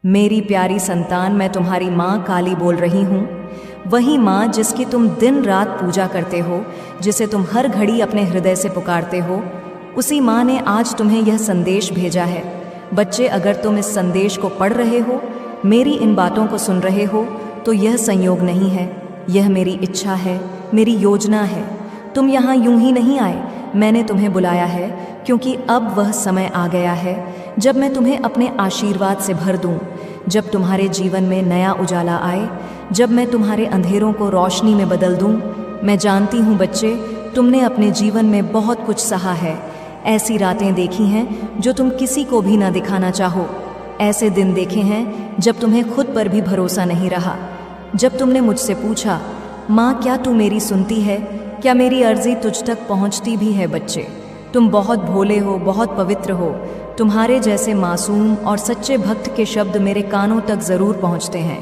मेरी प्यारी संतान, मैं तुम्हारी माँ काली बोल रही हूँ। वही माँ जिसकी तुम दिन रात पूजा करते हो, जिसे तुम हर घड़ी अपने हृदय से पुकारते हो, उसी माँ ने आज तुम्हें यह संदेश भेजा है। बच्चे, अगर तुम इस संदेश को पढ़ रहे हो, मेरी इन बातों को सुन रहे हो, तो यह संयोग नहीं है, यह मेरी इच्छा है, मेरी योजना है। तुम यहाँ यूं ही नहीं आए, मैंने तुम्हें बुलाया है, क्योंकि अब वह समय आ गया है जब मैं तुम्हें अपने आशीर्वाद से भर दूं, जब तुम्हारे जीवन में नया उजाला आए, जब मैं तुम्हारे अंधेरों को रोशनी में बदल दूं। मैं जानती हूँ बच्चे, तुमने अपने जीवन में बहुत कुछ सहा है, ऐसी रातें देखी हैं जो तुम किसी को भी ना दिखाना चाहो, ऐसे दिन देखे हैं जब तुम्हें खुद पर भी भरोसा नहीं रहा, जब तुमने मुझसे पूछा, माँ क्या तू मेरी सुनती है, क्या मेरी अर्जी तुझ तक पहुँचती भी है। बच्चे, तुम बहुत भोले हो, बहुत पवित्र हो, तुम्हारे जैसे मासूम और सच्चे भक्त के शब्द मेरे कानों तक ज़रूर पहुँचते हैं।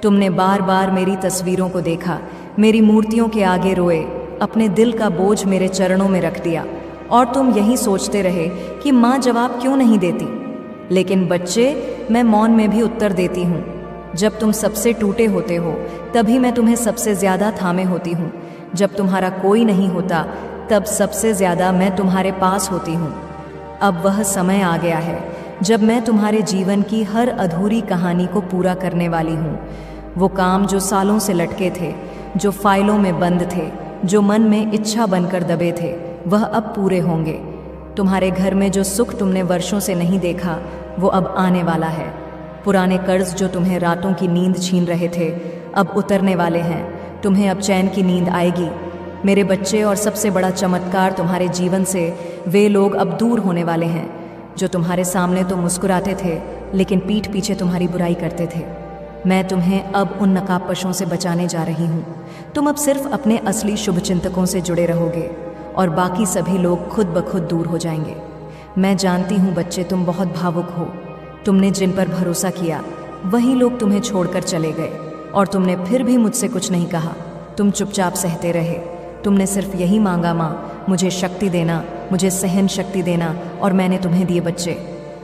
तुमने बार बार मेरी तस्वीरों को देखा, मेरी मूर्तियों के आगे रोए, अपने दिल का बोझ मेरे चरणों में रख दिया, और तुम यही सोचते रहे कि माँ जवाब क्यों नहीं देती। लेकिन बच्चे, मैं मौन में भी उत्तर देती हूँ। जब तुम सबसे टूटे होते हो, तभी मैं तुम्हें सबसे ज़्यादा थामे होती हूँ। जब तुम्हारा कोई नहीं होता, तब सबसे ज़्यादा मैं तुम्हारे पास होती हूँ। अब वह समय आ गया है जब मैं तुम्हारे जीवन की हर अधूरी कहानी को पूरा करने वाली हूँ। वो काम जो सालों से लटके थे, जो फाइलों में बंद थे, जो मन में इच्छा बनकर दबे थे, वह अब पूरे होंगे। तुम्हारे घर में जो सुख तुमने वर्षों से नहीं देखा, वो अब आने वाला है। पुराने कर्ज जो तुम्हें रातों की नींद छीन रहे थे, अब उतरने वाले हैं। तुम्हें अब चैन की नींद आएगी मेरे बच्चे, और सबसे बड़ा चमत्कार तुम्हारे जीवन से वे लोग अब दूर होने वाले हैं जो तुम्हारे सामने तो मुस्कुराते थे, लेकिन पीठ पीछे तुम्हारी बुराई करते थे। मैं तुम्हें अब उन नकाबपोशों से बचाने जा रही हूँ। तुम अब सिर्फ अपने असली शुभचिंतकों से जुड़े रहोगे, और बाकी सभी लोग खुद ब खुद दूर हो जाएंगे। मैं जानती हूँ बच्चे, तुम बहुत भावुक हो। तुमने जिन पर भरोसा किया, वही लोग तुम्हें छोड़कर चले गए, और तुमने फिर भी मुझसे कुछ नहीं कहा। तुम चुपचाप सहते रहे। तुमने सिर्फ यही मांगा, माँ मुझे शक्ति देना, मुझे सहन शक्ति देना, और मैंने तुम्हें दिए बच्चे।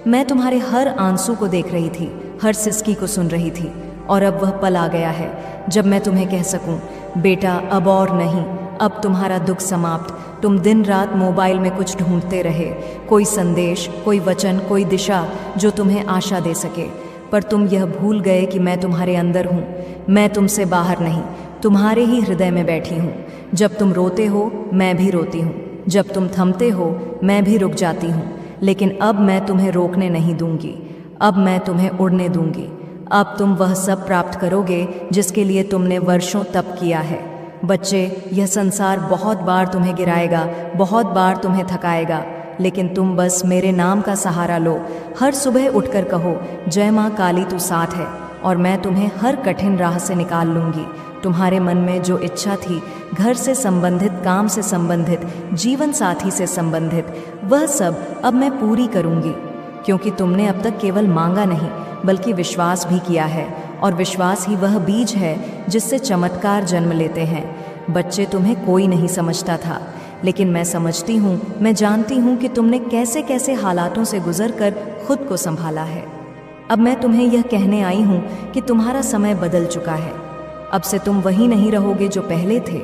मैं तुम्हारे हर आंसू को देख रही थी, हर सिसकी को सुन रही थी, और अब वह पल आ गया है जब मैं तुम्हें कह सकूं, बेटा अब और नहीं, अब तुम्हारा दुख समाप्त। तुम दिन रात मोबाइल में कुछ ढूंढते रहे, कोई संदेश, कोई वचन, कोई दिशा जो तुम्हें आशा दे सके, पर तुम यह भूल गए कि मैं तुम्हारे अंदर हूँ। मैं तुमसे बाहर नहीं, तुम्हारे ही हृदय में बैठी हूँ। जब तुम रोते हो, मैं भी रोती हूँ। जब तुम थमते हो, मैं भी रुक जाती हूँ। लेकिन अब मैं तुम्हें रोकने नहीं दूंगी, अब मैं तुम्हें उड़ने दूंगी। अब तुम वह सब प्राप्त करोगे जिसके लिए तुमने वर्षों तप किया है। बच्चे, यह संसार बहुत बार तुम्हें गिराएगा, बहुत बार तुम्हें थकाएगा, लेकिन तुम बस मेरे नाम का सहारा लो। हर सुबह उठकर कहो, जय माँ काली तू साथ है, और मैं तुम्हें हर कठिन राह से निकाल लूँगी। तुम्हारे मन में जो इच्छा थी, घर से संबंधित, काम से संबंधित, जीवन साथी से संबंधित, वह सब अब मैं पूरी करूँगी, क्योंकि तुमने अब तक केवल मांगा नहीं, बल्कि विश्वास भी किया है, और विश्वास ही वह बीज है जिससे चमत्कार जन्म लेते हैं। बच्चे, तुम्हें कोई नहीं समझता था, लेकिन मैं समझती हूँ। मैं जानती हूँ कि तुमने कैसे कैसे हालातों से गुजरकर खुद को संभाला है। अब मैं तुम्हें यह कहने आई हूँ कि तुम्हारा समय बदल चुका है। अब से तुम वही नहीं रहोगे जो पहले थे।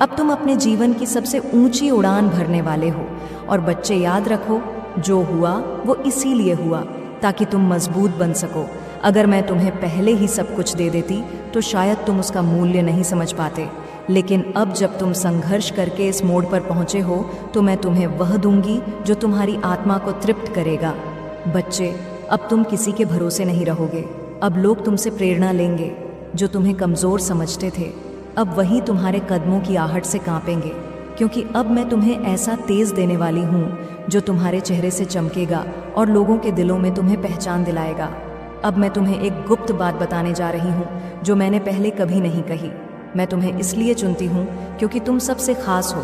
अब तुम अपने जीवन की सबसे ऊंची उड़ान भरने वाले हो। और बच्चे, याद रखो, जो हुआ वो इसीलिए हुआ ताकि तुम मजबूत बन सको। अगर मैं तुम्हें पहले ही सब कुछ दे देती तो शायद तुम उसका मूल्य नहीं समझ पाते, लेकिन अब जब तुम संघर्ष करके इस मोड़ पर पहुँचे हो, तो मैं तुम्हें वह दूंगी जो तुम्हारी आत्मा को तृप्त करेगा। बच्चे, अब तुम किसी के भरोसे नहीं रहोगे। अब लोग तुमसे प्रेरणा लेंगे। जो तुम्हें कमज़ोर समझते थे, अब वही तुम्हारे कदमों की आहट से कांपेंगे, क्योंकि अब मैं तुम्हें ऐसा तेज़ देने वाली हूँ जो तुम्हारे चेहरे से चमकेगा और लोगों के दिलों में तुम्हें पहचान दिलाएगा। अब मैं तुम्हें एक गुप्त बात बताने जा रही हूँ जो मैंने पहले कभी नहीं कही। मैं तुम्हें इसलिए चुनती हूँ क्योंकि तुम सबसे खास हो।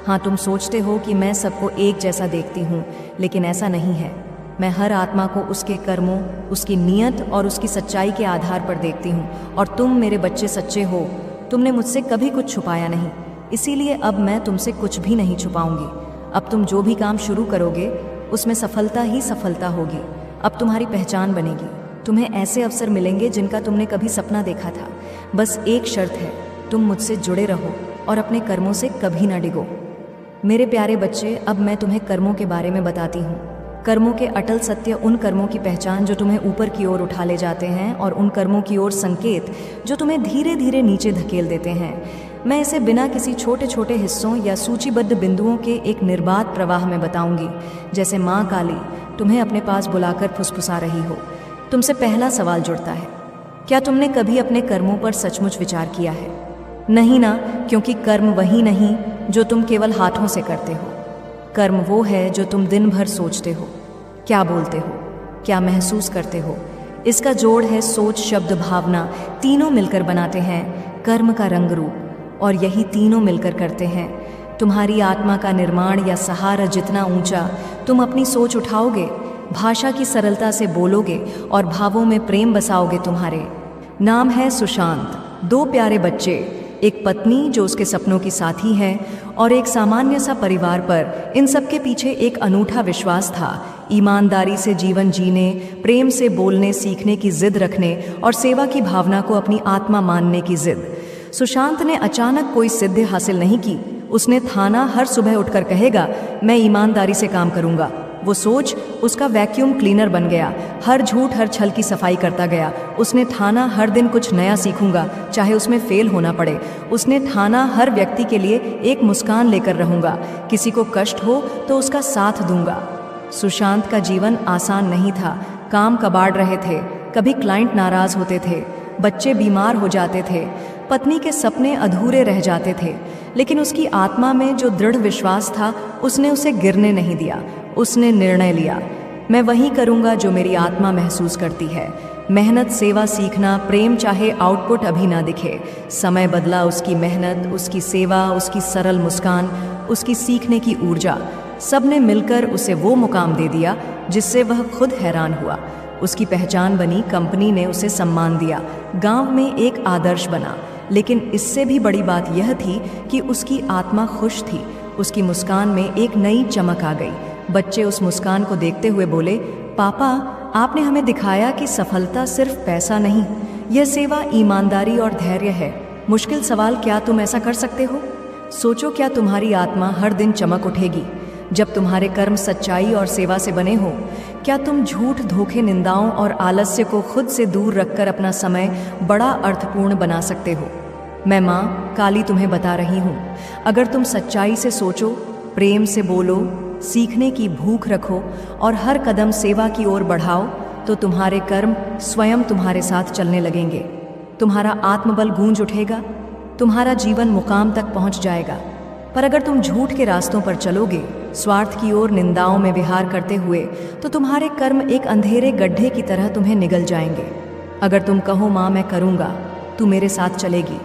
हाँ, तुम सोचते हो कि मैं सबको एक जैसा देखती हूँ, लेकिन ऐसा नहीं है। मैं हर आत्मा को उसके कर्मों, उसकी नीयत और उसकी सच्चाई के आधार पर देखती हूँ, और तुम मेरे बच्चे सच्चे हो। तुमने मुझसे कभी कुछ छुपाया नहीं, इसीलिए अब मैं तुमसे कुछ भी नहीं छुपाऊंगी। अब तुम जो भी काम शुरू करोगे उसमें सफलता ही सफलता होगी। अब तुम्हारी पहचान बनेगी, तुम्हें ऐसे अवसर मिलेंगे जिनका तुमने कभी सपना देखा था। बस एक शर्त है, तुम मुझसे जुड़े रहो और अपने कर्मों से कभी ना डिगो। मेरे प्यारे बच्चे, अब मैं तुम्हें कर्मों के बारे में बताती हूँ। कर्मों के अटल सत्य, उन कर्मों की पहचान जो तुम्हें ऊपर की ओर उठा ले जाते हैं, और उन कर्मों की ओर संकेत जो तुम्हें धीरे धीरे नीचे धकेल देते हैं। मैं इसे बिना किसी छोटे छोटे हिस्सों या सूचीबद्ध बिंदुओं के एक निर्बाध प्रवाह में बताऊंगी, जैसे माँ काली तुम्हें अपने पास बुलाकर फुसफुसा रही हो। तुमसे पहला सवाल जुड़ता है, क्या तुमने कभी अपने कर्मों पर सचमुच विचार किया है? नहीं ना, क्योंकि कर्म वही नहीं जो तुम केवल हाथों से करते हो। कर्म वो है जो तुम दिन भर सोचते हो, क्या बोलते हो, क्या महसूस करते हो। इसका जोड़ है सोच, शब्द, भावना, तीनों मिलकर बनाते हैं कर्म का रंग रूप। और यही तीनों मिलकर करते हैं तुम्हारी आत्मा का निर्माण या सहारा। जितना ऊंचा तुम अपनी सोच उठाओगे, भाषा की सरलता से बोलोगे और भावों में प्रेम बसाओगे। तुम्हारे नाम है सुशांत, 2 प्यारे बच्चे, एक पत्नी जो उसके सपनों की साथी है, और एक सामान्य सा परिवार। पर इन सब के पीछे एक अनूठा विश्वास था, ईमानदारी से जीवन जीने, प्रेम से बोलने सीखने की जिद रखने और सेवा की भावना को अपनी आत्मा मानने की जिद। सुशांत ने अचानक कोई सिद्धि हासिल नहीं की। उसने ठाना हर सुबह उठकर कहेगा, मैं ईमानदारी से काम करूंगा। वो सोच उसका वैक्यूम क्लीनर बन गया, हर झूठ हर छल की सफाई करता गया। उसने ठाना हर दिन कुछ नया सीखूंगा, चाहे उसमें फेल होना पड़े। उसने ठाना हर व्यक्ति के लिए एक मुस्कान लेकर रहूंगा, किसी को कष्ट हो तो उसका साथ दूंगा। सुशांत का जीवन आसान नहीं था। काम कबाड़ रहे थे, कभी क्लाइंट नाराज होते थे, बच्चे बीमार हो जाते थे, पत्नी के सपने अधूरे रह जाते थे, लेकिन उसकी आत्मा में जो दृढ़ विश्वास था, उसने उसे गिरने नहीं दिया। उसने निर्णय लिया, मैं वही करूंगा जो मेरी आत्मा महसूस करती है। मेहनत, सेवा, सीखना, प्रेम, चाहे आउटपुट अभी ना दिखे। समय बदला, उसकी मेहनत, उसकी सेवा, उसकी सरल मुस्कान, उसकी सीखने की ऊर्जा, सब ने मिलकर उसे वो मुकाम दे दिया जिससे वह खुद हैरान हुआ। उसकी पहचान बनी, कंपनी ने उसे सम्मान दिया, गांव में एक आदर्श बना। लेकिन इससे भी बड़ी बात यह थी कि उसकी आत्मा खुश थी। उसकी मुस्कान में एक नई चमक आ गई। बच्चे उस मुस्कान को देखते हुए बोले, पापा, आपने हमें दिखाया कि सफलता सिर्फ पैसा नहीं, यह सेवा, ईमानदारी और धैर्य है। मुश्किल सवाल, क्या तुम ऐसा कर सकते हो? सोचो, क्या तुम्हारी आत्मा हर दिन चमक उठेगी जब तुम्हारे कर्म सच्चाई और सेवा से बने हो? क्या तुम झूठ, धोखे, निंदाओं और आलस्य को खुद से दूर रखकर अपना समय बड़ा अर्थपूर्ण बना सकते हो? मैं माँ काली तुम्हें बता रही हूँ, अगर तुम सच्चाई से सोचो, प्रेम से बोलो, सीखने की भूख रखो और हर कदम सेवा की ओर बढ़ाओ, तो तुम्हारे कर्म स्वयं तुम्हारे साथ चलने लगेंगे। तुम्हारा आत्मबल गूंज उठेगा, तुम्हारा जीवन मुकाम तक पहुंच जाएगा। पर अगर तुम झूठ के रास्तों पर चलोगे, स्वार्थ की ओर, निंदाओं में विहार करते हुए, तो तुम्हारे कर्म एक अंधेरे गड्ढे की तरह तुम्हें निगल जाएंगे। अगर तुम कहो, माँ मैं करूँगा, तू मेरे साथ चलेगी,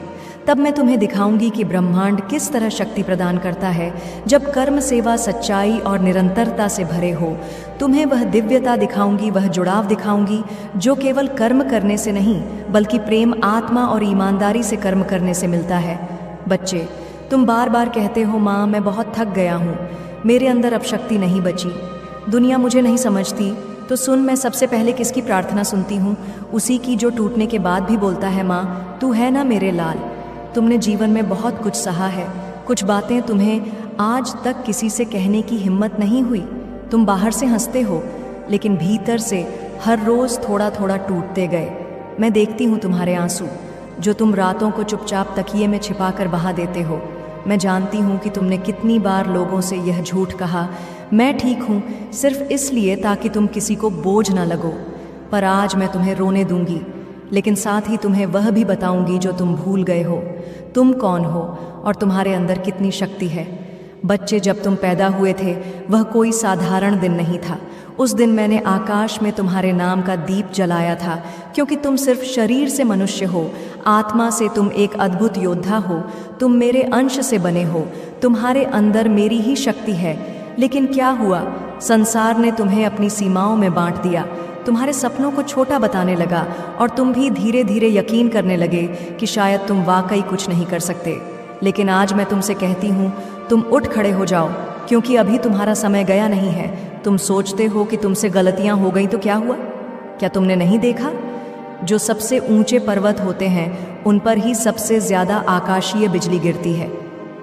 तब मैं तुम्हें दिखाऊंगी कि ब्रह्मांड किस तरह शक्ति प्रदान करता है जब कर्म, सेवा, सच्चाई और निरंतरता से भरे हो। तुम्हें वह दिव्यता दिखाऊंगी, वह जुड़ाव दिखाऊंगी जो केवल कर्म करने से नहीं, बल्कि प्रेम, आत्मा और ईमानदारी से कर्म करने से मिलता है। बच्चे, तुम बार बार कहते हो, माँ मैं बहुत थक गया हूँ, मेरे अंदर अब शक्ति नहीं बची, दुनिया मुझे नहीं समझती। तो सुन, मैं सबसे पहले किसकी प्रार्थना सुनती हूँ? उसी की जो टूटने के बाद भी बोलता है, माँ तू है ना मेरे लाल। तुमने जीवन में बहुत कुछ सहा है, कुछ बातें तुम्हें आज तक किसी से कहने की हिम्मत नहीं हुई। तुम बाहर से हंसते हो, लेकिन भीतर से हर रोज़ थोड़ा थोड़ा टूटते गए। मैं देखती हूँ तुम्हारे आंसू, जो तुम रातों को चुपचाप तकिए में छिपा कर बहा देते हो। मैं जानती हूँ कि तुमने कितनी बार लोगों से यह झूठ कहा, मैं ठीक हूँ, सिर्फ इसलिए ताकि तुम किसी को बोझ न लगो। पर आज मैं तुम्हें रोने दूंगी, लेकिन साथ ही तुम्हें वह भी बताऊंगी जो तुम भूल गए हो। तुम कौन हो और तुम्हारे अंदर कितनी शक्ति है। बच्चे, जब तुम पैदा हुए थे, वह कोई साधारण दिन नहीं था। उस दिन मैंने आकाश में तुम्हारे नाम का दीप जलाया था, क्योंकि तुम सिर्फ शरीर से मनुष्य हो, आत्मा से तुम एक अद्भुत योद्धा हो। तुम मेरे अंश से बने हो, तुम्हारे अंदर मेरी ही शक्ति है। लेकिन क्या हुआ? संसार ने तुम्हें अपनी सीमाओं में बांट दिया, तुम्हारे सपनों को छोटा बताने लगा, और तुम भी धीरे धीरे यकीन करने लगे कि शायद तुम वाकई कुछ नहीं कर सकते। लेकिन आज मैं तुमसे कहती हूँ, तुम उठ खड़े हो जाओ, क्योंकि अभी तुम्हारा समय गया नहीं है। तुम सोचते हो कि तुमसे गलतियाँ हो गई तो क्या हुआ? क्या तुमने नहीं देखा? जो सबसे ऊंचे पर्वत होते हैं उन पर ही सबसे ज्यादा आकाशीय बिजली गिरती है।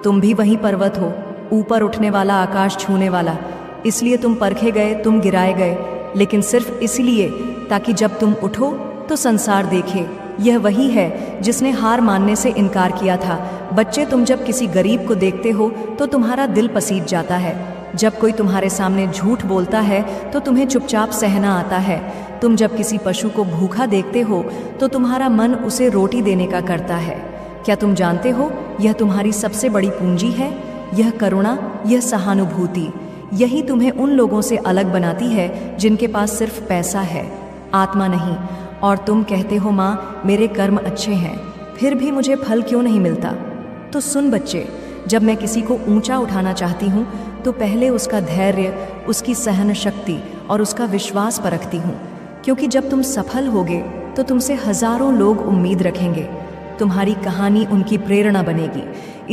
तुम भी वही पर्वत हो, ऊपर उठने वाला, आकाश छूने वाला। इसलिए तुम परखे गए, तुम गिराए गए, लेकिन सिर्फ इसलिए ताकि जब तुम उठो तो संसार देखे। यह वही है जिसने हार मानने से इनकार किया था। बच्चे, तुम जब किसी गरीब को देखते हो तो तुम्हारा दिल पसीज जाता है। जब कोई तुम्हारे सामने झूठ बोलता है तो तुम्हें चुपचाप सहना आता है। तुम जब किसी पशु को भूखा देखते हो तो तुम्हारा मन उसे रोटी देने का करता है। क्या तुम जानते हो, यह तुम्हारी सबसे बड़ी पूंजी है। यह करुणा, यह सहानुभूति, यही तुम्हें उन लोगों से अलग बनाती है जिनके पास सिर्फ पैसा है, आत्मा नहीं। और तुम कहते हो, माँ मेरे कर्म अच्छे हैं, फिर भी मुझे फल क्यों नहीं मिलता? तो सुन बच्चे, जब मैं किसी को ऊंचा उठाना चाहती हूँ तो पहले उसका धैर्य, उसकी सहन शक्ति और उसका विश्वास परखती हूँ। क्योंकि जब तुम सफल होगे तो तुमसे हजारों लोग उम्मीद रखेंगे। तुम्हारी कहानी उनकी प्रेरणा बनेगी।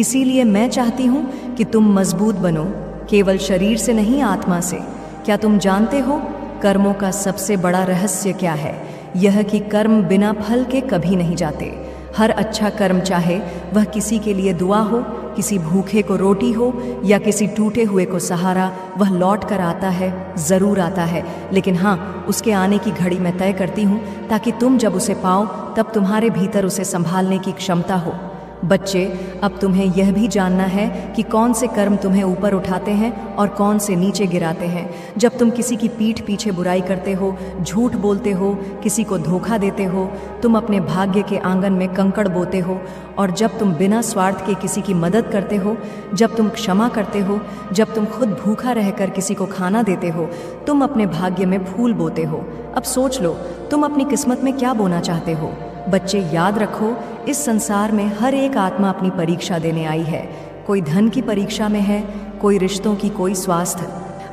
इसीलिए मैं चाहती हूँ कि तुम मजबूत बनो, केवल शरीर से नहीं, आत्मा से। क्या तुम जानते हो कर्मों का सबसे बड़ा रहस्य क्या है? यह कि कर्म बिना फल के कभी नहीं जाते। हर अच्छा कर्म, चाहे वह किसी के लिए दुआ हो, किसी भूखे को रोटी हो या किसी टूटे हुए को सहारा, वह लौट कर आता है, ज़रूर आता है। लेकिन हाँ, उसके आने की घड़ी मैं तय करती हूँ ताकि तुम जब उसे पाओ तब तुम्हारे भीतर उसे संभालने की क्षमता हो। बच्चे, अब तुम्हें यह भी जानना है कि कौन से कर्म तुम्हें ऊपर उठाते हैं और कौन से नीचे गिराते हैं। जब तुम किसी की पीठ पीछे बुराई करते हो, झूठ बोलते हो, किसी को धोखा देते हो, तुम अपने भाग्य के आंगन में कंकड़ बोते हो। और जब तुम बिना स्वार्थ के किसी की मदद करते हो, जब तुम क्षमा करते हो, जब तुम खुद भूखा रहकर किसी को खाना देते हो, तुम अपने भाग्य में फूल बोते हो। अब सोच लो, तुम अपनी किस्मत में क्या बोना चाहते हो? बच्चे, याद रखो, इस संसार में हर एक आत्मा अपनी परीक्षा देने आई है। कोई धन की परीक्षा में है, कोई रिश्तों की, कोई स्वास्थ्य,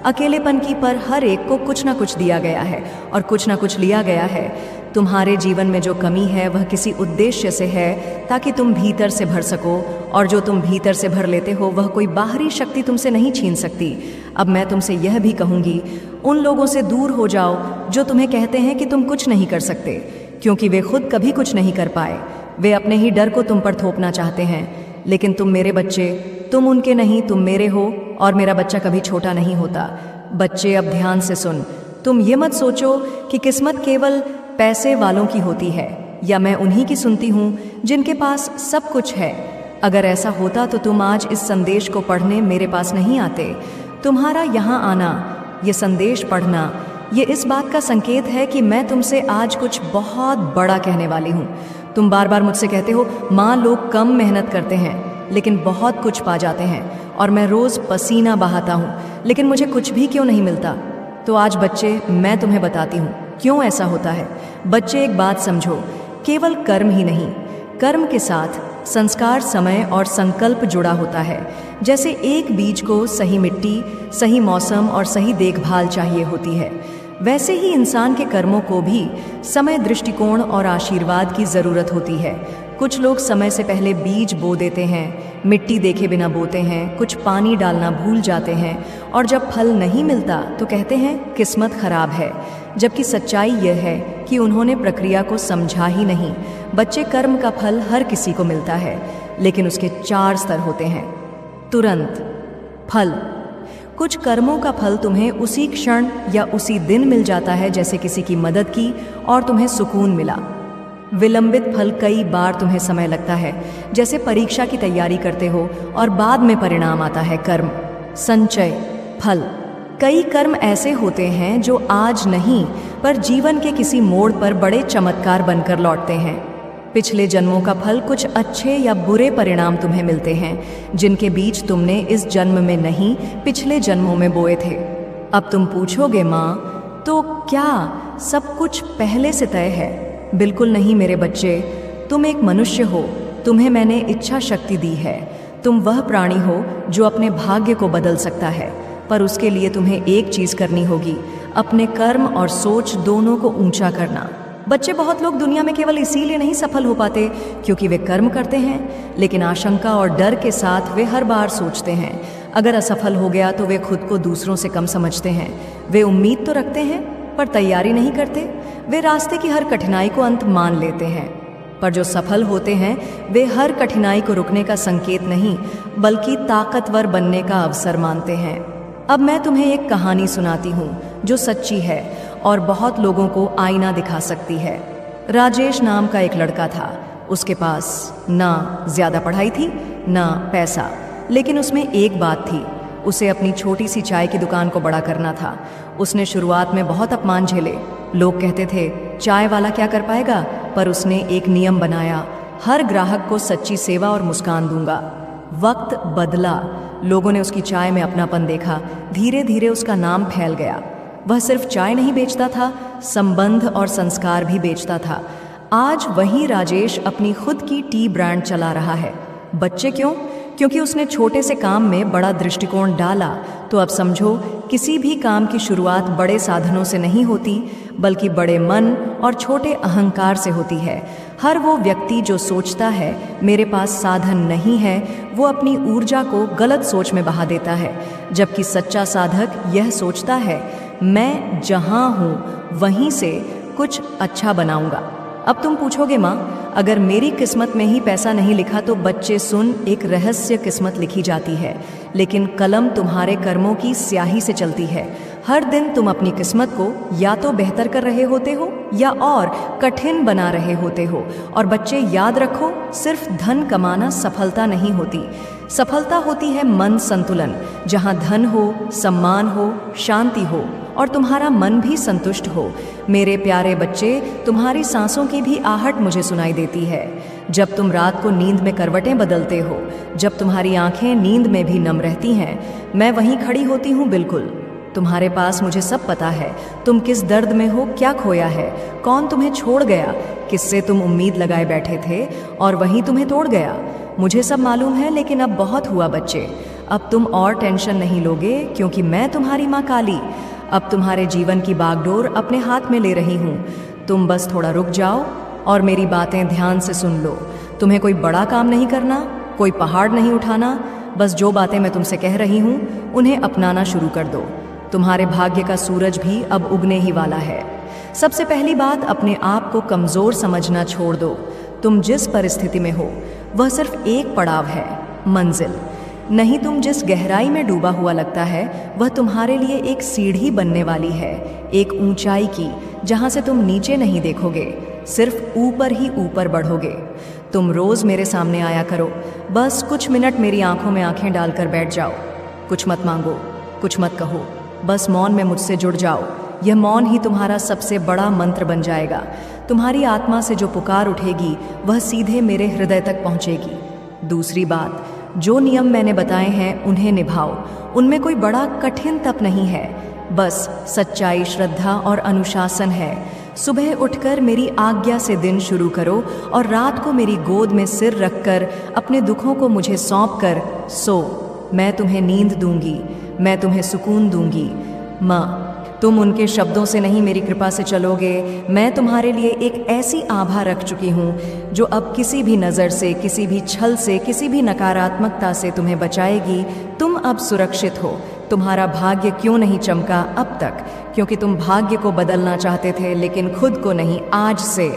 अकेलेपन की, पर हर एक को कुछ ना कुछ दिया गया है और कुछ ना कुछ लिया गया है। तुम्हारे जीवन में जो कमी है वह किसी उद्देश्य से है, ताकि तुम भीतर से भर सको, और जो तुम भीतर से भर लेते हो वह कोई बाहरी शक्ति तुमसे नहीं छीन सकती। अब मैं तुमसे यह भी कहूँगी, उन लोगों से दूर हो जाओ जो तुम्हें कहते हैं कि तुम कुछ नहीं कर सकते, क्योंकि वे खुद कभी कुछ नहीं कर पाए। वे अपने ही डर को तुम पर थोपना चाहते हैं। लेकिन तुम मेरे बच्चे, तुम उनके नहीं, तुम मेरे हो, और मेरा बच्चा कभी छोटा नहीं होता। बच्चे, अब ध्यान से सुन, तुम ये मत सोचो कि किस्मत केवल पैसे वालों की होती है, या मैं उन्हीं की सुनती हूँ जिनके पास सब कुछ है। अगर ऐसा होता तो तुम आज इस संदेश को पढ़ने मेरे पास नहीं आते। तुम्हारा यहाँ आना, ये संदेश पढ़ना, ये इस बात का संकेत है कि मैं तुमसे आज कुछ बहुत बड़ा कहने वाली हूँ। तुम बार बार मुझसे कहते हो, माँ लोग कम मेहनत करते हैं लेकिन बहुत कुछ पा जाते हैं, और मैं रोज़ पसीना बहाता हूँ लेकिन मुझे कुछ भी क्यों नहीं मिलता। तो आज बच्चे, मैं तुम्हें बताती हूँ क्यों ऐसा होता है। बच्चे, एक बात समझो, केवल कर्म ही नहीं, कर्म के साथ संस्कार, समय और संकल्प जुड़ा होता है। जैसे एक बीज को सही मिट्टी, सही मौसम और सही देखभाल चाहिए होती है, वैसे ही इंसान के कर्मों को भी समय, दृष्टिकोण और आशीर्वाद की ज़रूरत होती है। कुछ लोग समय से पहले बीज बो देते हैं, मिट्टी देखे बिना बोते हैं, कुछ पानी डालना भूल जाते हैं, और जब फल नहीं मिलता तो कहते हैं किस्मत खराब है, जबकि सच्चाई यह है कि उन्होंने प्रक्रिया को समझा ही नहीं। बच्चे, कर्म का फल हर किसी को मिलता है, लेकिन उसके 4 स्तर होते हैं। तुरंत फल, कुछ कर्मों का फल तुम्हें उसी क्षण या उसी दिन मिल जाता है, जैसे किसी की मदद की और तुम्हें सुकून मिला। विलंबित फल, कई बार तुम्हें समय लगता है, जैसे परीक्षा की तैयारी करते हो और बाद में परिणाम आता है। कर्म संचय फल, कई कर्म ऐसे होते हैं जो आज नहीं पर जीवन के किसी मोड़ पर बड़े चमत्कार बनकर लौटते हैं। पिछले जन्मों का फल, कुछ अच्छे या बुरे परिणाम तुम्हें मिलते हैं जिनके बीज तुमने इस जन्म में नहीं पिछले जन्मों में बोए थे। अब तुम पूछोगे, माँ तो क्या सब कुछ पहले से तय है? बिल्कुल नहीं मेरे बच्चे, तुम एक मनुष्य हो, तुम्हें मैंने इच्छा शक्ति दी है। तुम वह प्राणी हो जो अपने भाग्य को बदल सकता है, पर उसके लिए तुम्हें एक चीज़ करनी होगी, अपने कर्म और सोच दोनों को ऊंचा करना। बच्चे, बहुत लोग दुनिया में केवल इसीलिए नहीं सफल हो पाते क्योंकि वे कर्म करते हैं, लेकिन आशंका और डर के साथ वे हर बार सोचते हैं अगर असफल हो गया तो वे खुद को दूसरों से कम समझते हैं। वे उम्मीद तो रखते हैं पर तैयारी नहीं करते। वे रास्ते की हर कठिनाई को अंत मान लेते हैं, पर जो सफल होते हैं वे हर कठिनाई को रुकने का संकेत नहीं बल्कि ताकतवर बनने का अवसर मानते हैं। अब मैं तुम्हें एक कहानी सुनाती हूँ जो सच्ची है और बहुत लोगों को आईना दिखा सकती है। राजेश नाम का एक लड़का था। उसके पास ना ज्यादा पढ़ाई थी ना पैसा, लेकिन उसमें एक बात थी, उसे अपनी छोटी सी चाय की दुकान को बड़ा करना था। उसने शुरुआत में बहुत अपमान झेले। लोग कहते थे चाय वाला क्या कर पाएगा, पर उसने एक नियम बनाया, हर ग्राहक को सच्ची सेवा और मुस्कान दूंगा। वक्त बदला, लोगों ने उसकी चाय में अपनापन देखा। धीरे धीरे उसका नाम फैल गया। वह सिर्फ चाय नहीं बेचता था, संबंध और संस्कार भी बेचता था। आज वही राजेश अपनी खुद की टी ब्रांड चला रहा है। बच्चे क्यों? क्योंकि उसने छोटे से काम में बड़ा दृष्टिकोण डाला। तो अब समझो, किसी भी काम की शुरुआत बड़े साधनों से नहीं होती बल्कि बड़े मन और छोटे अहंकार से होती है। हर वो व्यक्ति जो सोचता है मेरे पास साधन नहीं है, वो अपनी ऊर्जा को गलत सोच में बहा देता है, जबकि सच्चा साधक यह सोचता है मैं जहाँ हूँ वहीं से कुछ अच्छा बनाऊंगा। अब तुम पूछोगे माँ, अगर मेरी किस्मत में ही पैसा नहीं लिखा तो बच्चे सुन, एक रहस्य किस्मत लिखी जाती है, लेकिन कलम तुम्हारे कर्मों की स्याही से चलती है। हर दिन तुम अपनी किस्मत को या तो बेहतर कर रहे होते हो या और कठिन बना रहे होते हो। और बच्चे याद रखो, सिर्फ धन कमाना सफलता नहीं होती। सफलता होती है मन संतुलन, जहाँ धन हो, सम्मान हो, शांति हो और तुम्हारा मन भी संतुष्ट हो। मेरे प्यारे बच्चे, तुम्हारी सांसों की भी आहट मुझे सुनाई देती है। जब तुम रात को नींद में करवटें बदलते हो, जब तुम्हारी आंखें नींद में भी नम रहती हैं, मैं वहीं खड़ी होती हूँ बिल्कुल। तुम्हारे पास मुझे सब पता है, तुम किस दर्द में हो, क्या खोया है, कौन तुम्हें छोड़ गया, किससे तुम उम्मीद लगाए बैठे थे और वहीं तुम्हें तोड़ गया। मुझे सब मालूम है, लेकिन अब बहुत हुआ बच्चे। अब तुम और टेंशन नहीं लोगे, क्योंकि मैं तुम्हारी माँ काली अब तुम्हारे जीवन की बागडोर अपने हाथ में ले रही हूँ। तुम बस थोड़ा रुक जाओ और मेरी बातें ध्यान से सुन लो। तुम्हें कोई बड़ा काम नहीं करना, कोई पहाड़ नहीं उठाना, बस जो बातें मैं तुमसे कह रही हूँ उन्हें अपनाना शुरू कर दो। तुम्हारे भाग्य का सूरज भी अब उगने ही वाला है। सबसे पहली बात, अपने आप को कमज़ोर समझना छोड़ दो। तुम जिस परिस्थिति में हो वह सिर्फ एक पड़ाव है, मंजिल नहीं। तुम जिस गहराई में डूबा हुआ लगता है वह तुम्हारे लिए एक सीढ़ी बनने वाली है, एक ऊंचाई की, जहां से तुम नीचे नहीं देखोगे, सिर्फ ऊपर ही ऊपर बढ़ोगे। तुम रोज मेरे सामने आया करो, बस कुछ मिनट मेरी आंखों में आंखें डालकर बैठ जाओ। कुछ मत मांगो, कुछ मत कहो, बस मौन में मुझसे जुड़ जाओ। यह मौन ही तुम्हारा सबसे बड़ा मंत्र बन जाएगा। तुम्हारी आत्मा से जो पुकार उठेगी वह सीधे मेरे हृदय तक पहुंचेगी। दूसरी बात, जो नियम मैंने बताए हैं उन्हें निभाओ। उनमें कोई बड़ा कठिन तप नहीं है, बस सच्चाई, श्रद्धा और अनुशासन है। सुबह उठकर मेरी आज्ञा से दिन शुरू करो और रात को मेरी गोद में सिर रखकर अपने दुखों को मुझे सौंप कर सो। मैं तुम्हें नींद दूंगी, मैं तुम्हें सुकून दूंगी। माँ, तुम उनके शब्दों से नहीं मेरी कृपा से चलोगे। मैं तुम्हारे लिए एक ऐसी आभा रख चुकी हूँ जो अब किसी भी नज़र से, किसी भी छल से, किसी भी नकारात्मकता से तुम्हें बचाएगी। तुम अब सुरक्षित हो। तुम्हारा भाग्य क्यों नहीं चमका अब तक? क्योंकि तुम भाग्य को बदलना चाहते थे, लेकिन खुद को नहीं। आज से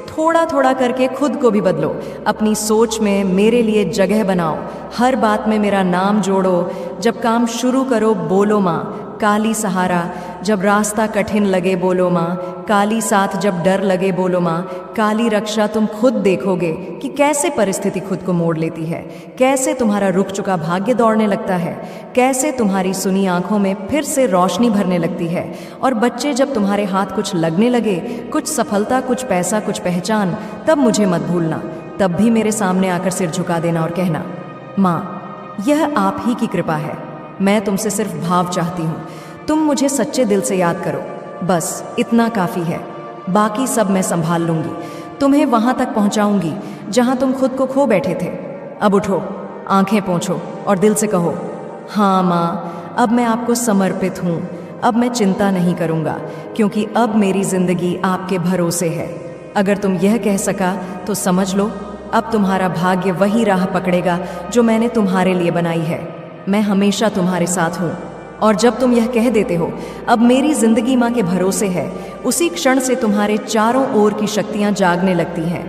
थोड़ा थोड़ा करके खुद को भी बदलो। अपनी सोच में मेरे लिए जगह बनाओ, हर बात में मेरा नाम जोड़ो। जब काम शुरू करो बोलो माँ काली सहारा। जब रास्ता कठिन लगे बोलो माँ काली साथ। जब डर लगे बोलो माँ काली रक्षा। तुम खुद देखोगे कि कैसे परिस्थिति खुद को मोड़ लेती है, कैसे तुम्हारा रुक चुका भाग्य दौड़ने लगता है, कैसे तुम्हारी सुनी आंखों में फिर से रोशनी भरने लगती है। और बच्चे, जब तुम्हारे हाथ कुछ लगने लगे, कुछ सफलता, कुछ पैसा, कुछ पहचान, तब मुझे मत भूलना। तब भी मेरे सामने आकर सिर झुका देना और कहना, माँ यह आप ही की कृपा है, मैं तुमसे सिर्फ भाव चाहती हूँ। तुम मुझे सच्चे दिल से याद करो, बस इतना काफ़ी है। बाकी सब मैं संभाल लूँगी। तुम्हें वहाँ तक पहुँचाऊँगी जहाँ तुम खुद को खो बैठे थे। अब उठो, आंखें पोंछो और दिल से कहो, हाँ माँ, अब मैं आपको समर्पित हूँ। अब मैं चिंता नहीं करूँगा, क्योंकि अब मेरी जिंदगी आपके भरोसे है। अगर तुम यह कह सका तो समझ लो, अब तुम्हारा भाग्य वही राह पकड़ेगा जो मैंने तुम्हारे लिए बनाई है। मैं हमेशा तुम्हारे साथ हूँ। और जब तुम यह कह देते हो अब मेरी जिंदगी माँ के भरोसे है, उसी क्षण से तुम्हारे चारों ओर की शक्तियाँ जागने लगती हैं।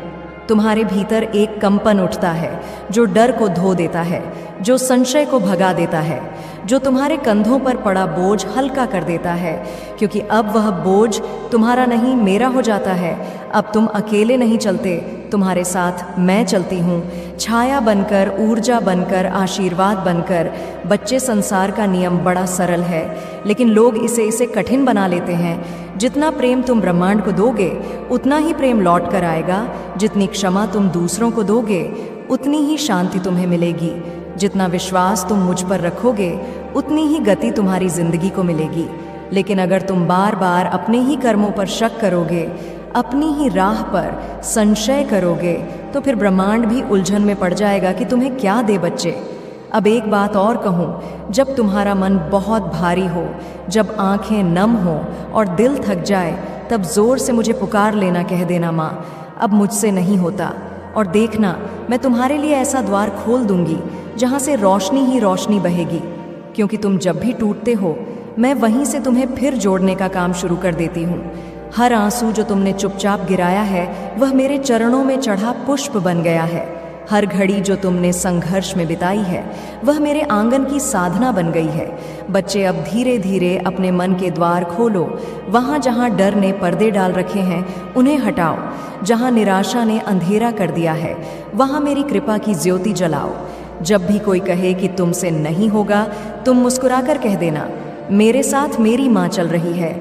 तुम्हारे भीतर एक कंपन उठता है जो डर को धो देता है, जो संशय को भगा देता है, जो तुम्हारे कंधों पर पड़ा बोझ हल्का कर देता है, क्योंकि अब वह बोझ तुम्हारा नहीं मेरा हो जाता है। अब तुम अकेले नहीं चलते, तुम्हारे साथ मैं चलती हूँ, छाया बनकर, ऊर्जा बनकर, आशीर्वाद बनकर। बच्चे, संसार का नियम बड़ा सरल है, लेकिन लोग इसे कठिन बना लेते हैं। जितना प्रेम तुम ब्रह्मांड को दोगे उतना ही प्रेम लौट कर आएगा। जितनी क्षमा तुम दूसरों को दोगे उतनी ही शांति तुम्हें मिलेगी। जितना विश्वास तुम मुझ पर रखोगे उतनी ही गति तुम्हारी जिंदगी को मिलेगी। लेकिन अगर तुम बार बार अपने ही कर्मों पर शक करोगे, अपनी ही राह पर संशय करोगे, तो फिर ब्रह्मांड भी उलझन में पड़ जाएगा कि तुम्हें क्या दे बच्चे। अब एक बात और कहूँ, जब तुम्हारा मन बहुत भारी हो, जब आंखें नम हो और दिल थक जाए, तब जोर से मुझे पुकार लेना, कह देना माँ अब मुझसे नहीं होता। और देखना, मैं तुम्हारे लिए ऐसा द्वार खोल दूंगी जहाँ से रोशनी ही रोशनी बहेगी। क्योंकि तुम जब भी टूटते हो, मैं वहीं से तुम्हें फिर जोड़ने का काम शुरू कर देती हूँ। हर आंसू जो तुमने चुपचाप गिराया है वह मेरे चरणों में चढ़ा पुष्प बन गया है। हर घड़ी जो तुमने संघर्ष में बिताई है वह मेरे आंगन की साधना बन गई है। बच्चे, अब धीरे धीरे अपने मन के द्वार खोलो। वहाँ जहाँ डर ने पर्दे डाल रखे हैं उन्हें हटाओ। जहाँ निराशा ने अंधेरा कर दिया है वहाँ मेरी कृपा की ज्योति जलाओ। जब भी कोई कहे कि तुमसे नहीं होगा, तुम मुस्कुराकर कह देना मेरे साथ मेरी माँ चल रही है।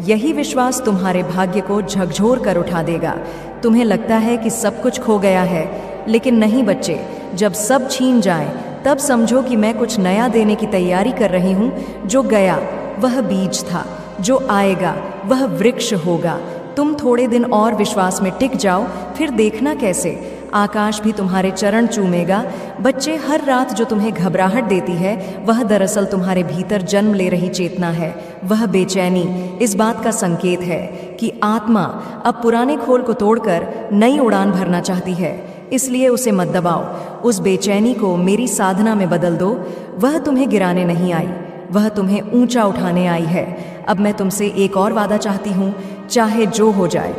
यही विश्वास तुम्हारे भाग्य को झकझोर कर उठा देगा। तुम्हें लगता है कि सब कुछ खो गया है, लेकिन नहीं बच्चे, जब सब छीन जाए तब समझो कि मैं कुछ नया देने की तैयारी कर रही हूँ। जो गया वह बीज था, जो आएगा वह वृक्ष होगा। तुम थोड़े दिन और विश्वास में टिक जाओ, फिर देखना कैसे आकाश भी तुम्हारे चरण चूमेगा। बच्चे, हर रात जो तुम्हें घबराहट देती है वह दरअसल तुम्हारे भीतर जन्म ले रही चेतना है। वह बेचैनी इस बात का संकेत है कि आत्मा अब पुराने खोल को तोड़कर नई उड़ान भरना चाहती है। इसलिए उसे मत दबाओ, उस बेचैनी को मेरी साधना में बदल दो। वह तुम्हें गिराने नहीं आई, वह तुम्हें ऊंचा उठाने आई है। अब मैं तुमसे एक और वादा चाहती हूँ, चाहे जो हो जाए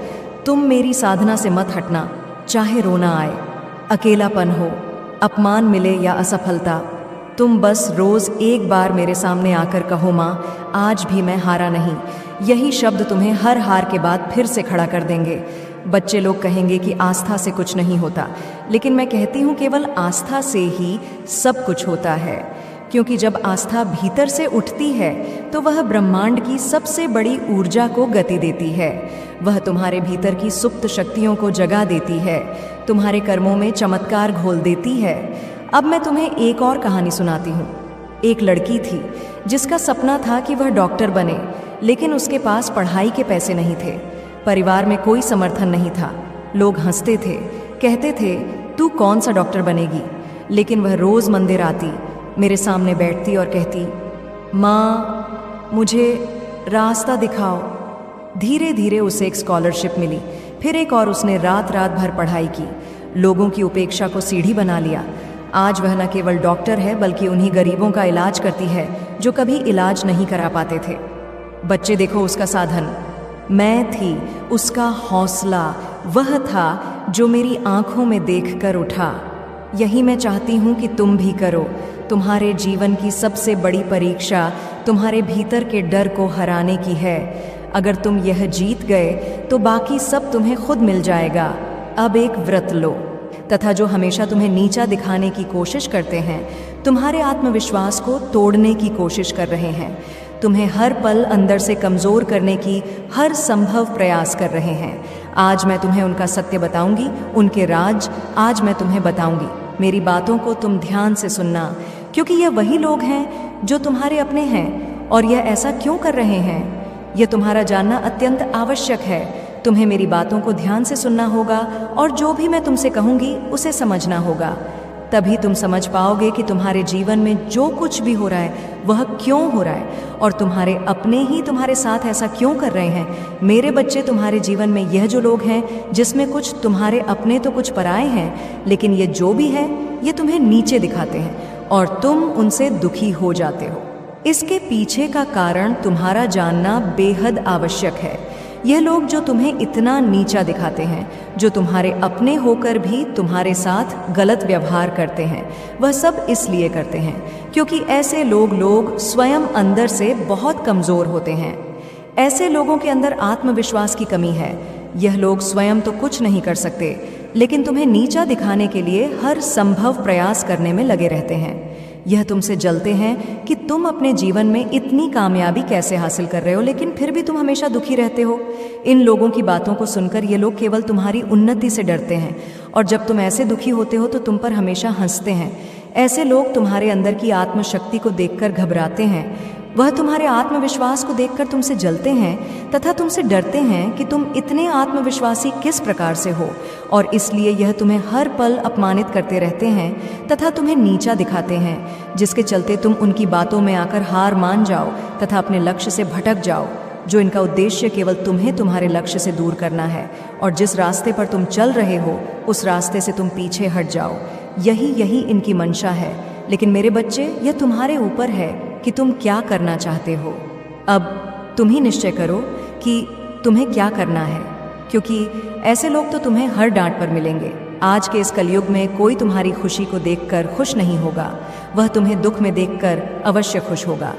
तुम मेरी साधना से मत हटना। चाहे रोना आए, अकेलापन हो, अपमान मिले या असफलता, तुम बस रोज एक बार मेरे सामने आकर कहो माँ आज भी मैं हारा नहीं। यही शब्द तुम्हें हर हार के बाद फिर से खड़ा कर देंगे। बच्चे, लोग कहेंगे कि आस्था से कुछ नहीं होता, लेकिन मैं कहती हूँ केवल आस्था से ही सब कुछ होता है। क्योंकि जब आस्था भीतर से उठती है तो वह ब्रह्मांड की सबसे बड़ी ऊर्जा को गति देती है। वह तुम्हारे भीतर की सुप्त शक्तियों को जगा देती है, तुम्हारे कर्मों में चमत्कार घोल देती है। अब मैं तुम्हें एक और कहानी सुनाती हूँ। एक लड़की थी जिसका सपना था कि वह डॉक्टर बने, लेकिन उसके पास पढ़ाई के पैसे नहीं थे। परिवार में कोई समर्थन नहीं था। लोग हंसते थे, कहते थे तू कौन सा डॉक्टर बनेगी। लेकिन वह रोज मंदिर आती, मेरे सामने बैठती और कहती माँ मुझे रास्ता दिखाओ। धीरे धीरे उसे एक स्कॉलरशिप मिली, फिर एक और। उसने रात रात भर पढ़ाई की, लोगों की उपेक्षा को सीढ़ी बना लिया। आज वह न केवल डॉक्टर है बल्कि उन्हीं गरीबों का इलाज करती है जो कभी इलाज नहीं करा पाते थे। बच्चे, देखो उसका साधन मैं थी, उसका हौसला वह था जो मेरी आंखों में देखकर उठा। यही मैं चाहती हूँ कि तुम भी करो। तुम्हारे जीवन की सबसे बड़ी परीक्षा तुम्हारे भीतर के डर को हराने की है। अगर तुम यह जीत गए तो बाकी सब तुम्हें खुद मिल जाएगा। अब एक व्रत लो, तथा जो हमेशा तुम्हें नीचा दिखाने की कोशिश करते हैं, तुम्हारे आत्मविश्वास को तोड़ने की कोशिश कर रहे हैं, तुम्हें हर पल अंदर से कमज़ोर करने की हर संभव प्रयास कर रहे हैं, आज मैं तुम्हें उनका सत्य बताऊंगी, उनके राज आज मैं तुम्हें बताऊंगी। मेरी बातों को तुम ध्यान से सुनना, क्योंकि ये वही लोग हैं जो तुम्हारे अपने हैं। और यह ऐसा क्यों कर रहे हैं, यह तुम्हारा जानना अत्यंत आवश्यक है। तुम्हें मेरी बातों को ध्यान से सुनना होगा और जो भी मैं तुमसे कहूँगी उसे समझना होगा। तभी तुम समझ पाओगे कि तुम्हारे जीवन में जो कुछ भी हो रहा है वह क्यों हो रहा है, और तुम्हारे अपने ही तुम्हारे साथ ऐसा क्यों कर रहे हैं। मेरे बच्चे, तुम्हारे जीवन में यह जो लोग हैं, जिसमें कुछ तुम्हारे अपने तो कुछ पराए हैं, लेकिन ये जो भी है ये तुम्हें नीचे दिखाते हैं और तुम उनसे दुखी हो जाते हो। इसके पीछे का कारण तुम्हारा जानना बेहद आवश्यक है। यह लोग जो तुम्हें इतना नीचा दिखाते हैं, जो तुम्हारे अपने होकर भी तुम्हारे साथ गलत व्यवहार करते हैं, वह सब इसलिए करते हैं क्योंकि ऐसे लोग स्वयं अंदर से बहुत कमज़ोर होते हैं। ऐसे लोगों के अंदर आत्मविश्वास की कमी है। यह लोग स्वयं तो कुछ नहीं कर सकते, लेकिन तुम्हें नीचा दिखाने के लिए हर संभव प्रयास करने में लगे रहते हैं। यह तुमसे जलते हैं कि तुम अपने जीवन में इतनी कामयाबी कैसे हासिल कर रहे हो, लेकिन फिर भी तुम हमेशा दुखी रहते हो। इन लोगों की बातों को सुनकर ये लोग केवल तुम्हारी उन्नति से डरते हैं, और जब तुम ऐसे दुखी होते हो तो तुम पर हमेशा हंसते हैं। ऐसे लोग तुम्हारे अंदर की आत्मशक्ति को देखकर घबराते हैं। वह तुम्हारे आत्मविश्वास को देखकर तुमसे जलते हैं तथा तुमसे डरते हैं कि तुम इतने आत्मविश्वासी किस प्रकार से हो, और इसलिए यह तुम्हें हर पल अपमानित करते रहते हैं तथा तुम्हें नीचा दिखाते हैं, जिसके चलते तुम उनकी बातों में आकर हार मान जाओ तथा अपने लक्ष्य से भटक जाओ, जो इनका उद्देश्य केवल तुम्हें तुम्हारे लक्ष्य से दूर करना है, और जिस रास्ते पर तुम चल रहे हो उस रास्ते से तुम पीछे हट जाओ। यही इनकी मंशा है। लेकिन मेरे बच्चे, यह तुम्हारे ऊपर है कि तुम क्या करना चाहते हो। अब तुम ही निश्चय करो कि तुम्हें क्या करना है, क्योंकि ऐसे लोग तो तुम्हें हर डांट पर मिलेंगे। आज के इस कलयुग में कोई तुम्हारी खुशी को देखकर खुश नहीं होगा, वह तुम्हें दुख में देखकर अवश्य खुश होगा।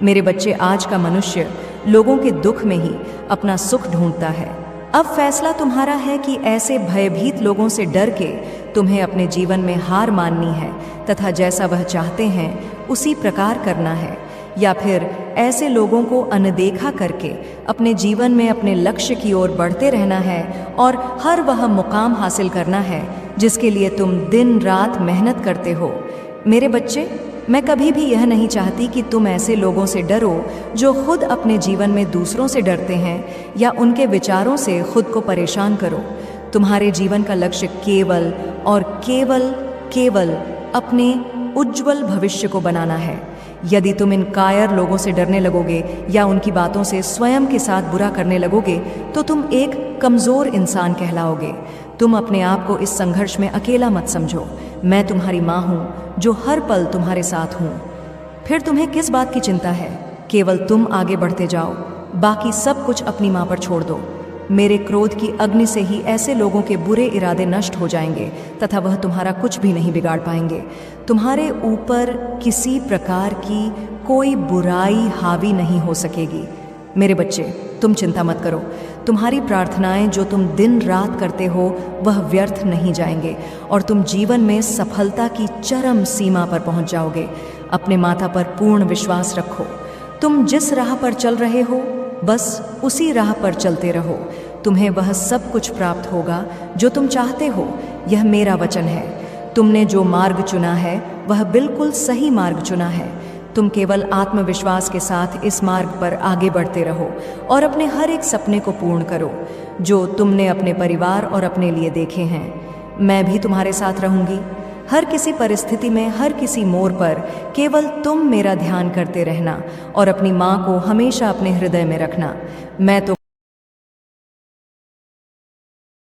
मेरे बच्चे, आज का मनुष्य लोगों के दुख में ही अपना सुख ढूंढता है। अब फैसला तुम्हारा है कि ऐसे भयभीत लोगों से डर के तुम्हें अपने जीवन में हार माननी है तथा जैसा वह चाहते हैं उसी प्रकार करना है, या फिर ऐसे लोगों को अनदेखा करके अपने जीवन में अपने लक्ष्य की ओर बढ़ते रहना है और हर वह मुकाम हासिल करना है जिसके लिए तुम दिन रात मेहनत करते हो। मेरे बच्चे, मैं कभी भी यह नहीं चाहती कि तुम ऐसे लोगों से डरो जो खुद अपने जीवन में दूसरों से डरते हैं या उनके विचारों से खुद को परेशान करो। तुम्हारे जीवन का लक्ष्य केवल और केवल अपने उज्जवल भविष्य को बनाना है। यदि तुम इन कायर लोगों से डरने लगोगे या उनकी बातों से स्वयं के साथ बुरा करने लगोगे तो तुम एक कमज़ोर इंसान कहलाओगे। तुम अपने आप को इस संघर्ष में अकेला मत समझो। मैं तुम्हारी माँ हूँ जो हर पल तुम्हारे साथ हूँ। फिर तुम्हें किस बात की चिंता है? केवल तुम आगे बढ़ते जाओ, बाकी सब कुछ अपनी माँ पर छोड़ दो। मेरे क्रोध की अग्नि से ही ऐसे लोगों के बुरे इरादे नष्ट हो जाएंगे तथा वह तुम्हारा कुछ भी नहीं बिगाड़ पाएंगे। तुम्हारे ऊपर किसी प्रकार की कोई बुराई हावी नहीं हो सकेगी। मेरे बच्चे, तुम चिंता मत करो। तुम्हारी प्रार्थनाएं जो तुम दिन रात करते हो वह व्यर्थ नहीं जाएंगे और तुम जीवन में सफलता की चरम सीमा पर पहुंच जाओगे। अपने माता पर पूर्ण विश्वास रखो। तुम जिस राह पर चल रहे हो बस उसी राह पर चलते रहो। तुम्हें वह सब कुछ प्राप्त होगा जो तुम चाहते हो। यह मेरा वचन है। तुमने जो मार्ग चुना है वह बिल्कुल सही मार्ग चुना है। तुम केवल आत्मविश्वास के साथ इस मार्ग पर आगे बढ़ते रहो और अपने हर एक सपने को पूर्ण करो जो तुमने अपने परिवार और अपने लिए देखे हैं। मैं भी तुम्हारे साथ रहूंगी। हर किसी परिस्थिति में, हर किसी मोड़ पर केवल तुम मेरा ध्यान करते रहना और अपनी माँ को हमेशा अपने हृदय में रखना। मैं तो